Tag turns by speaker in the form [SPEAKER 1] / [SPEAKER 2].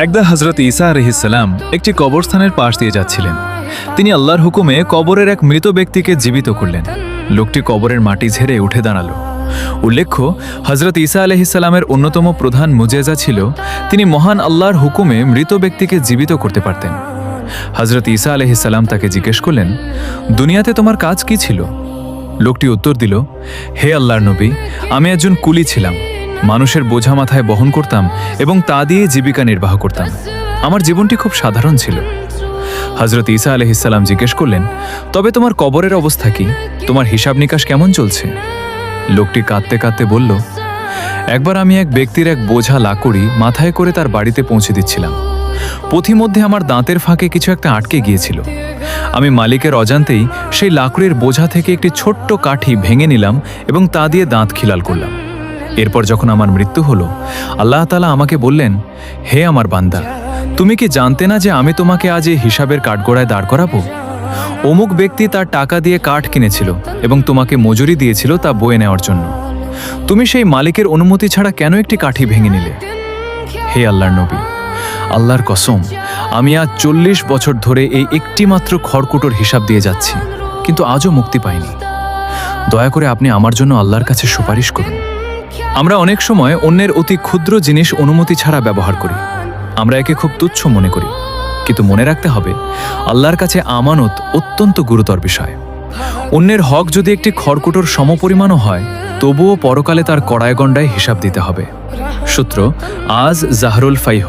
[SPEAKER 1] একদা হযরত ঈসা আলাইহিস সালাম একটি কবরস্থানের পাশ দিয়ে যাচ্ছিলেন। তিনি আল্লাহর হুকুমে কবরের এক মৃত ব্যক্তিকে জীবিত করলেন। লোকটি কবরের মাটি ঝেড়ে উঠে দাঁড়ালো। উল্লেখ্য, হযরত ঈসা আলাইহিস সালামের অন্যতম প্রধান মুজেজা ছিল তিনি মহান আল্লাহর হুকুমে মৃত ব্যক্তিকে জীবিত করতে পারতেন। হযরত ঈসা আলাইহিস সালাম তাকে জিজ্ঞেস করলেন, দুনিয়াতে তোমার কাজ কি ছিল? লোকটি উত্তর দিল, হে আল্লাহর নবী, আমি একজন কুলি ছিলাম। মানুষের বোঝা মাথায় বহন করতাম এবং তা দিয়ে জীবিকা নির্বাহ করতাম। আমার জীবনটি খুব সাধারণ ছিল। হযরত ঈসা আলাইহিস সালাম জিজ্ঞেস করলেন, তবে তোমার কবরের অবস্থা কি? তোমার হিসাব নিকাশ কেমন চলছে? লোকটি কাঁদতে কাঁদতে বলল, একবার আমি এক ব্যক্তির এক বোঝা লাকড়ি মাথায় করে তার বাড়িতে পৌঁছে দিচ্ছিলাম। পথিমধ্যে আমার দাঁতের ফাঁকে কিছু একটা আটকে গিয়েছিল। আমি মালিকের অজান্তেই সেই লাকড়ির বোঝা থেকে একটি ছোট্ট কাঠি ভেঙে নিলাম এবং তা দিয়ে দাঁত খিলাল করলাম। এরপর যখন আমার মৃত্যু হলো, আল্লাহ তাআলা আমাকে বললেন, হে আমার বান্দা, তুমি কি জানতে না যে আমি তোমাকে আজ এই হিসাবের কাঠগড়ায় দাঁড় করাবো? অমুক ব্যক্তি তার টাকা দিয়ে কাঠ কিনেছিল এবং তোমাকে মজুরি দিয়েছিল তা বয়ে নেওয়ার জন্য। তুমি সেই মালিকের অনুমতি ছাড়া কেন একটি কাঠি ভেঙে নিলে? হে আল্লাহর নবী, আল্লাহর কসম, আমি আজ 40 বছর ধরে এই একটি মাত্র খড়কুটোর হিসাব দিয়ে যাচ্ছি, কিন্তু আজও মুক্তি পাইনি। দয়া করে আপনি আমার জন্য আল্লাহর কাছে সুপারিশ করুন। আমরা অনেক সময় অন্যের অতি ক্ষুদ্র জিনিস অনুমতি ছাড়া ব্যবহার করি। আমরা একে খুব তুচ্ছ মনে করি, কিন্তু মনে রাখতে হবে আল্লাহর কাছে আমানত অত্যন্ত গুরুতর বিষয়। অন্যের হক যদি একটি খড়কুটোর সমপরিমাণও হয়, তবুও পরকালে তার কড়ায় গণ্ডায় হিসাব দিতে হবে। সূত্র আজ জাহরুল ফাইহ।